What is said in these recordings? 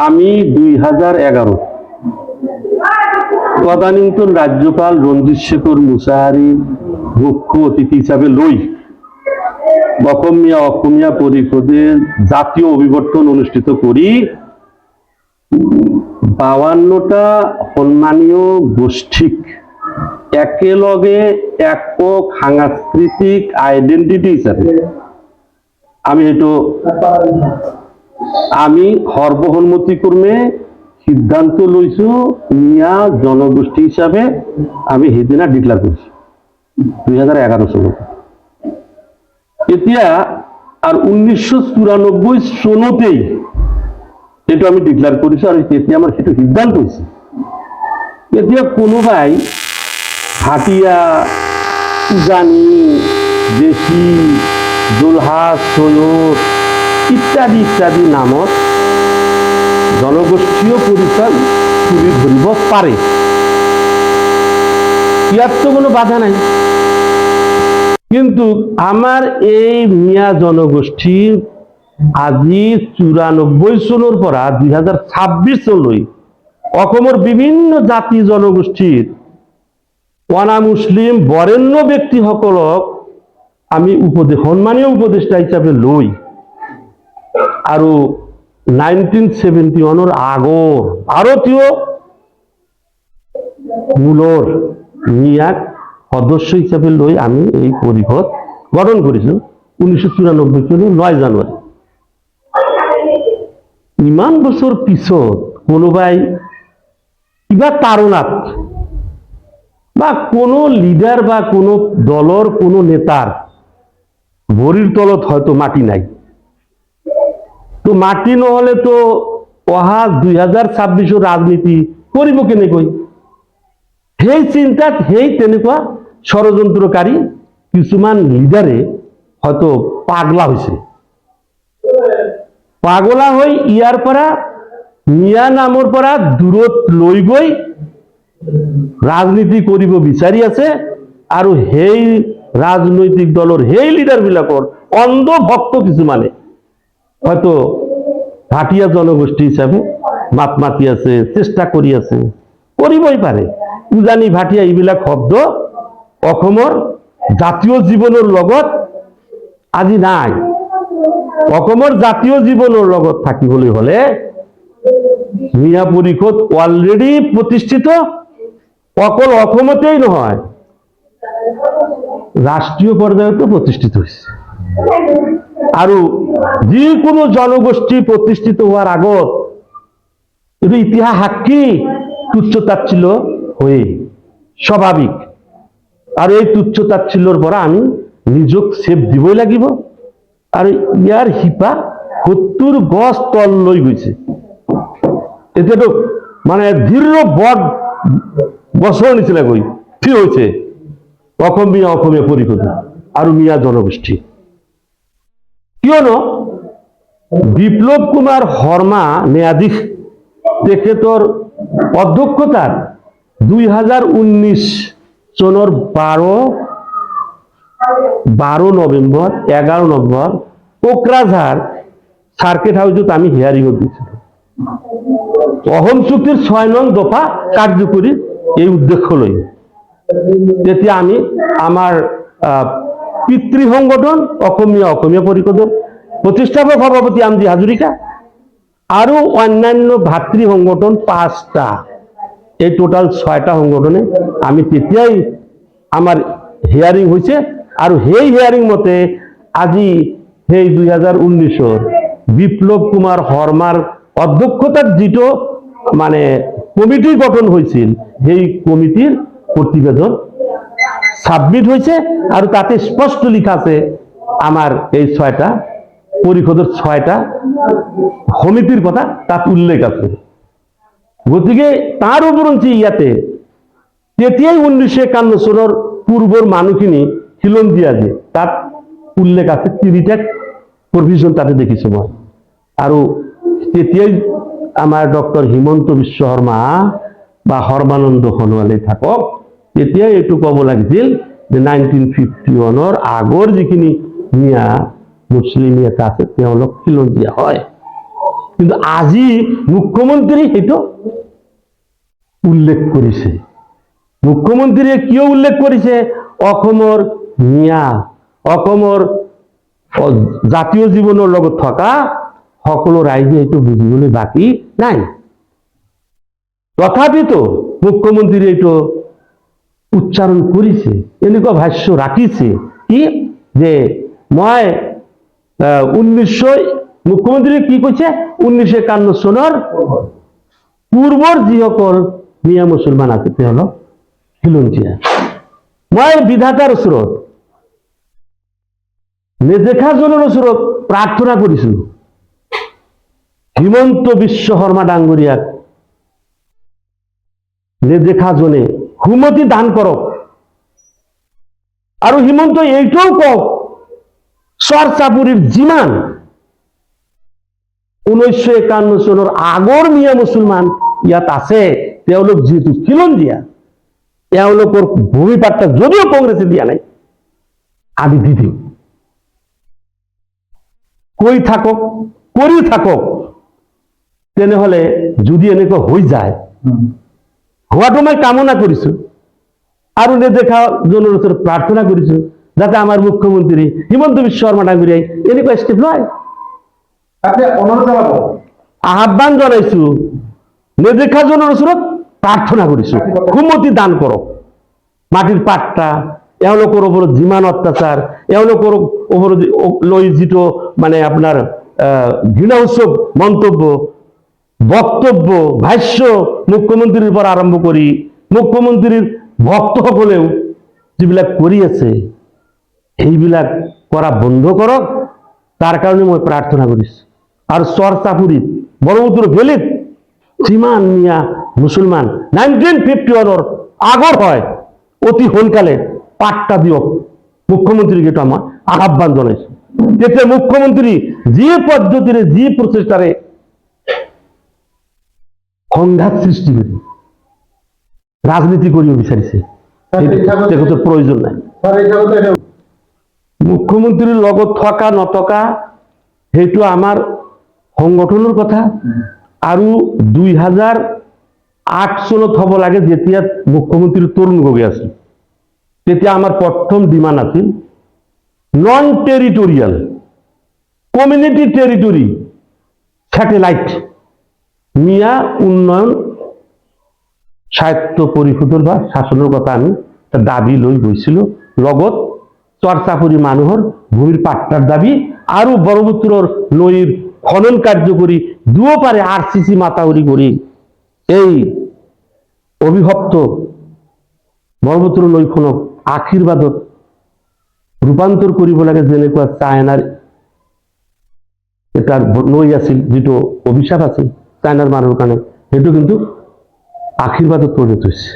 আমি 2011 তদানীন্তন রাজ্যপাল রঞ্জিত শেখর মুসাহারির মুখ্য অতিথি হিসাবে লই অসমীয়া পরিষদের জাতীয় অভিবর্তন অনুষ্ঠিত করি। 52টা সম্মানীয় গোষ্ঠীক একেলগে একক সাংস্কৃতিক আইডেন্টিটি হিসাবে আমি সর্বসন্মতিক্রমে সিদ্ধান্ত লইছো মিয়া জনগোষ্ঠী হিসাবে আমি সেদিনা ডিক্লেয়ার করছি 2011 চনত। এতিয়া আর 1994 চনতেই এটা আমি ডিক্লেয়ার করেছি আর তেতিয়া আমার সেটা সিদ্ধান্ত হয়েছে। এতিয়া কোনোবাই হাতিয়া উজানি দেশি জোলহা সৈয়দ ইত্যাদি ইত্যাদি নামত জনগোষ্ঠীয় পরিচয় তুলে ধরিব পারে, ইয়াত তো কোনো বাধা নাই। কিন্তু আমার এই মিয়া জনগোষ্ঠী আজি 94 চনৰ পৰা 2026 চনলৈ অসমৰ বিভিন্ন জাতি জনগোষ্ঠীৰ অনা মুছলিম বৰেণ্য ব্যক্তিসকলক আমি সন্মানীয় উপদেষ্টা হিচাপে লৈ আৰু 1971 আগৰ ভাৰতীয় মূলৰ মিয়াক সদস্য হিচাপে লৈ আমি এই পৰিষদ গঠন কৰিছো 1994 চনৰ 9 জানুৱাৰী। ইমান বছৰ পিছত কোনোবাই কিবা তাৰণাত বা কোনো লিডার বা কোনো দলৰ কোনো নেতাৰ ভৰিৰ তলত হয়তো মাটি নাই, তো মাটি নহলে তো অহা 2026 ৰাজনীতি কৰিব কেনেকৈ? সেই চিন্তাত সেই তেনেকুৱা ষড়যন্ত্ৰকাৰী কিছুমান লিডাৰে হয়তো পাগলা হৈছে। পাগলা হৈ ইয়াৰ পৰা মিয়া নামৰ পৰা দূৰত লৈ গৈ ৰাজনীতি কৰিব বিচাৰি আছে আৰু সেই ৰাজনৈতিক দলৰ সেই লিডাৰ বিলাকৰ অন্ধ ভক্ত কিছুমানে হয়তো ভাটিয়া জনগোষ্ঠী হিচাপে মাত মাতি আছে, চেষ্টা কৰি আছে, কৰিবই পাৰে। উজানি ভাটিয়া এইবিলাক শব্দ অসমৰ জাতীয় জীৱনৰ লগত আজি নাই। অসমৰ জাতীয় জীৱনৰ লগত থাকিবলৈ হলে মিয়া পৰিষদ অলৰেডি প্ৰতিষ্ঠিত, অকল অসমতেই নহয় ৰাষ্ট্ৰীয় পৰ্যায়তো প্ৰতিষ্ঠিত হৈছে। আৰু যিকোনো জনগোষ্ঠী প্ৰতিষ্ঠিত হোৱাৰ আগত এইটো ইতিহাস সাক্ষী তুচ্ছ-তাচ্ছিল্য হয়ে স্বাভাৱিক। আৰু এই তুচ্ছ-তাচ্ছিল্যৰ পৰা আমি নিজক সেফ দিবই লাগিব। আৰু ইয়াৰ শিপা 70 গজ তল লৈ গৈছে। এতিয়াতো মানে দৃঢ় বট গছৰ নিচিনাকৈ থিয় হৈছে অসমীয়া পৰিষদ আৰু মিয়া জনগোষ্ঠী। কিয়নো বিপ্লৱ কুমাৰ শৰ্মা ন্যায়াধীশ তেখেতৰ অধ্যক্ষতাত 2019 চনৰ 12 নৱেম্বৰ 11 নৱেম্বৰ কোকৰাঝাৰ সার্কিট হাউসত আমি হিয়ারিংত দিছিলো। অসম চুক্তিৰ 6 নং দফা কাৰ্যকৰী এই উদ্দেশ্য লৈ তেতিয়া আমি আমাৰ পিতৃ সংগঠন অসমীয়া পৰিষদৰ প্ৰতিষ্ঠাপক সভাপতি আমজি হাজৰিকা আৰু অন্যান্য ভাতৃ সংগঠন 5টা, এই টোটাল 6টা সংগঠনে আমি তেতিয়াই আমাৰ হিয়ারিং হৈছে। আৰু সেই হিয়ারিং মতে আজি সেই 2019 বিপ্লৱ কুমাৰ শৰ্মাৰ অধ্যক্ষতাত যিটো মানে কমিটি গঠন হৈছিল সেই কমিটিৰ প্ৰতিবেদন সাবমিট হৈছে আৰু তাতে স্পষ্ট লিখা আছে আমাৰ এই 6টা পৰিষদৰ 6টা সমিতিৰ কথা তাত উল্লেখ আছে। গতিকে তাৰ উপৰঞ্চি ইয়াতে তেতিয়াই 1951 চনৰ পূৰ্বৰ মানুহখিনি খিলন দিয়া যে তাত উল্লেখ আছে 3টা প্ৰভিজন তাতে দেখিছো মই। আৰু তেতিয়াই আমাৰ ডক্টৰ হিমন্ত বিশ্ব শৰ্মা বা সৰ্বানন্দ সোণোৱালে থাকক তেতিয়াই এইটো ক'ব লাগিছিল যে 1951 আগৰ যিখিনি মিয়া মুছলিম নেতা আছে তেওঁলোক খিলঞ্জীয়া হয়। কিন্তু আজি মুখ্যমন্ত্রী সেইটো উল্লেখ কৰিছে। মুখ্যমন্ত্ৰীয়ে কিয় উল্লেখ কৰিছে? অসমৰ মিয়া, অসমৰ জাতীয় জীৱনৰ লগত থকা সকলো ৰাইজে এইটো বুজিবলৈ বাকী নাই। তথাপিতো মুখ্যমন্ত্ৰীয়ে এইটো উচ্চাৰণ কৰিছে, এনেকুৱা ভাষ্য ৰাখিছে কি যে মই মুখ্যমন্ত্ৰীয়ে কি কৈছে, 1951 চনৰ পূৰ্বৰ যিসকল মিয়া মুছলমান আছে তেওঁলোক খিলঞ্জীয়া। মই বিধাতাৰ ওচৰত, নেদেখাজনৰ ওচৰত প্ৰাৰ্থনা কৰিছো, হিমন্ত বিশ্ব শৰ্মা ডাঙৰীয়াক নেদেখাজনে সুমতি দান কৰক। আৰু হিমন্ত এইটোও কওক, চৰ চাপৰিৰ যিমান 1951 চনৰ আগৰ মিয়া মুছলমান ইয়াত আছে, তেওঁলোক যিহেতু খিলঞ্জীয়া, তেওঁলোকৰ ভূমি পাট্টা যদিও কংগ্ৰেছে দিয়া নাই, আমি দি দিম। কৈ থাকক, কৰি থাকক। তেনেহলে যদি এনেকুৱা হৈ যায়, হোৱাটো মই কামনা কৰিছো আৰু নেদেখা জনৰ ওচৰত প্ৰাৰ্থনা কৰিছো যাতে আমাৰ মুখ্যমন্ত্ৰী হিমন্ত বিশ্ব শৰ্মা ডাঙৰীয়াই এনেকুৱা ষ্টেপ লয়। আহ্বান জনাইছো, নেদেখা জনৰ ওচৰত প্ৰাৰ্থনা কৰিছো, সুমতি দান কৰক। মাটিৰ পাট্টা, এওঁলোকৰ ওপৰত যিমান অত্যাচাৰ, এওঁলোকৰ ওপৰত লৈ যিটো মানে আপোনাৰ ঘৃণাসূচক মন্তব্য, বক্তব্য, ভাষ্য মুখ্যমন্ত্ৰীৰ পৰা আৰম্ভ কৰি মুখ্যমন্ত্ৰীৰ ভক্তসকলেও যিবিলাক কৰি আছে, সেইবিলাক কৰা বন্ধ কৰক। তাৰ কাৰণে মই প্ৰাৰ্থনা কৰিছো। আৰু চৰ চাপৰিত, ব্ৰহ্মপুত্ৰ ভেলীত যিমান মিয়া মুছলমান 1951 আগৰ হয়, অতি সোনকালে পাট্টা দিয়ক। মুখ্যমন্ত্ৰীক এইটো মই আহ্বান জনাইছো। তেতিয়া মুখ্যমন্ত্ৰী যি পদ্ধতিৰে, যি প্ৰচেষ্টাৰে সংঘাত সৃষ্টি কৰি ৰাজনীতি কৰিব বিচাৰিছে, তেখেতৰ প্ৰয়োজন নাই। মুখ্যমন্ত্ৰীৰ লগত থকা নথকা সেইটো আমাৰ সংগঠনৰ কথা। আৰু 2008 চনত হ'ব লাগে, যেতিয়া মুখ্যমন্ত্ৰী তৰুণ গগৈ আছিল, তেতিয়া আমাৰ প্ৰথম ডিমাণ্ড আছিল নন টেৰিটৰিয়েল কমিউনিটি টেৰিটৰি স্যাটেলাইট মিয়া উন্নয়ন সাহিত্য পৰিষদৰ বা শাসনৰ কথা আমি দাবী লৈ গৈছিলো। লগত চৰ চাপৰি মানুহৰ ভূমিৰ পাট্টাৰ দাবী আৰু ব্ৰহ্মপুত্ৰৰ নৈৰ খনন কাৰ্য কৰি দুয়োপাৰে RCC মাতাউৰি কৰি এই অভিশপ্ত ব্ৰহ্মপুত্ৰ নৈখনক আশীৰ্বাদত ৰূপান্তৰ কৰিব লাগে। যেনেকুৱা চাইনাৰ এটা নৈ আছিল, যিটো অভিশাপ আছিল চাইনাৰ মানুহৰ কাৰণে, সেইটো কিন্তু আশীৰ্বাদত পৰিণত হৈছে।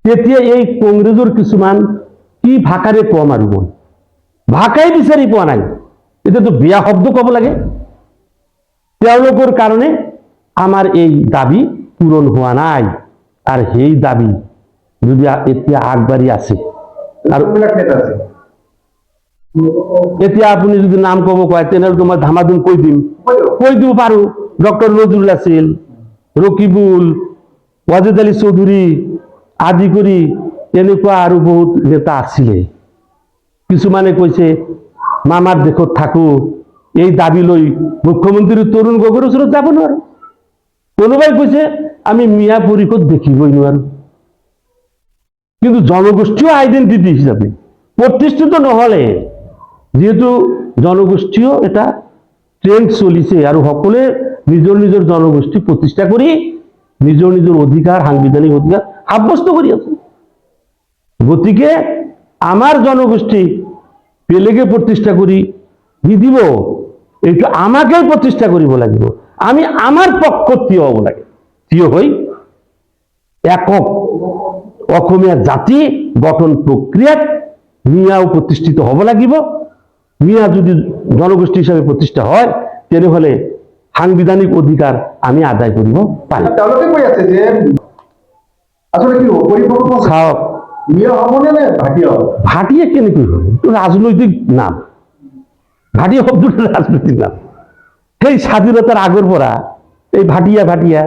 তেতিয়া এই কংগ্ৰেছৰ কিছুমান কি ভাষাৰে কম, আৰু মই ভাষাই বিচাৰি পোৱা নাই, এতিয়াতো বেয়া শব্দ ক'ব লাগে। তেওঁলোকৰ কাৰণে আমাৰ এই দাবী পূৰণ হোৱা নাই। আৰু সেই দাবী যদি এতিয়া আগবাঢ়ি আছে, আৰু এতিয়া আপুনি যদি নাম ক'ব কয়, তেনেহ'লে মই ধামাধুম কৈ দিব পাৰো। ডক্টৰ নজৰুল আছিল, ৰকিবুল, ৱাজেদ আলী চৌধুৰী আদি কৰি এনেকুৱা আৰু বহুত নেতা আছিলে। কিছুমানে কৈছে মামাৰ দেশত থাকো, এই দাবী লৈ মুখ্যমন্ত্ৰী তৰুণ গগৈৰ ওচৰত যাব নোৱাৰো। কোনোবাই কৈছে আমি মিয়া পৰিষদ দেখিবই নোৱাৰো। কিন্তু জনগোষ্ঠীয় আইডেন্টিটি হিচাপে প্ৰতিষ্ঠিত নহলে, যেহেতু জনগোষ্ঠীয় এটা ট্ৰেন্ড চলিছে আৰু সকলোৱে নিজৰ নিজৰ জনগোষ্ঠী প্ৰতিষ্ঠা কৰি নিজৰ নিজৰ অধিকাৰ, সাংবিধানিক অধিকাৰ সাব্যস্ত কৰি আছে। গতিকে আমাৰ জনগোষ্ঠী বেলেগে প্ৰতিষ্ঠা কৰি নিদিব, এইটো আমাকেই প্ৰতিষ্ঠা কৰিব লাগিব। আমি আমাৰ পক্ষত থিয় হ'ব লাগে। থিয় হৈ একক অসমীয়া জাতি গঠন প্ৰক্ৰিয়াত মিয়াও প্ৰতিষ্ঠিত হ'ব লাগিব। মিয়া যদি জনগোষ্ঠী হিচাপে প্ৰতিষ্ঠা হয়, তেনেহলে সাংবিধানিক অধিকাৰ আমি আদায় কৰিব পাৰিম। তেওঁলোকে কৈ আছে যে আসলে কি পৰিপক্ক চাওক, মিয়া হ'বনে নে ভাটিয়া হ'ব? ভাটিয়া কেনেকৈ হয়? এইটো ৰাজনৈতিক নাম। ভাটিয়া শব্দটো ৰাজনৈতিক নাম। সেই স্বাধীনতার আগর পরা এই ভাটিয়া ভাটিয়া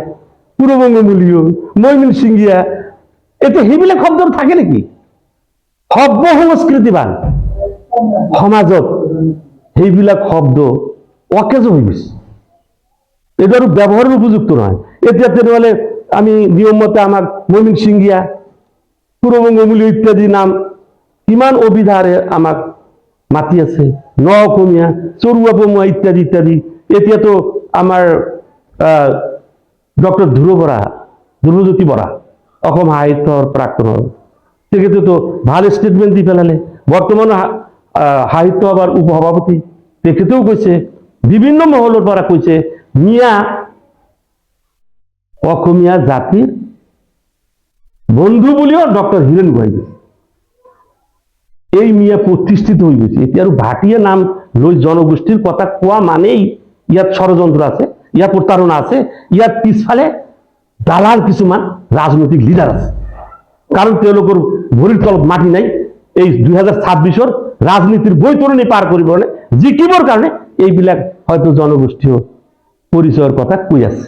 পূর্ববঙ্গমূলীয় ময়মন সিংহিয়া এতে সেইবিলাক শব্দ থাকে নেকি? সভ্য সংস্কৃতিবান সমাজত সেইবিলাক শব্দ অকেজ হৈ গৈছে, এইটো আৰু ব্যৱহাৰৰ উপযুক্ত নহয়। এতিয়া তেনেহলে আমি নিয়ম মতে আমাক ময়মন সিংহিয়া পূৰ্ববঙ্গমূলীয় ইত্যাদি নাম কিমান অভিধাৰে আমাক মাতি আছে, ন অসমীয়া চৰুৱা পমুৱা ইত্যাদি ইত্যাদি। এতিয়াতো আমাৰ ডক্টৰ ধ্ৰুৱজ্যোতি বৰা অসম সাহিত্যৰ প্ৰাক্তনৰ, তেখেতেতো ভাল ষ্টেটমেণ্ট দি পেলালে। বৰ্তমান সাহিত্য সভাৰ উপসভাপতি তেখেতেও কৈছে, বিভিন্ন মহলৰ পৰা কৈছে, মিয়া অসমীয়া জাতিৰ বন্ধু বুলিও ডক্টৰ হীৰেণ গোহাঁই কৈছে। এই মিয়া প্ৰতিষ্ঠিত হৈ গৈছে। এতিয়া আৰু ভাটিয়া নাম লৈ জনগোষ্ঠীৰ কথা কোৱা মানেই ইয়াত ষড়যন্ত্ৰ আছে, ইয়াত প্ৰতাৰণা আছে, ইয়াত পিছফালে দালাল কিছুমান ৰাজনৈতিক লিডাৰ আছে। কাৰণ তেওঁলোকৰ ভৰিৰ তলত মাটি নাই। এই 2026-ৰ ৰাজনীতিৰ বৈতৰণি পাৰ কৰিবলৈ জিকিবৰ কাৰণে এইবিলাক হয়তো জনগোষ্ঠীয় পৰিচয়ৰ কথা কৈ আছে।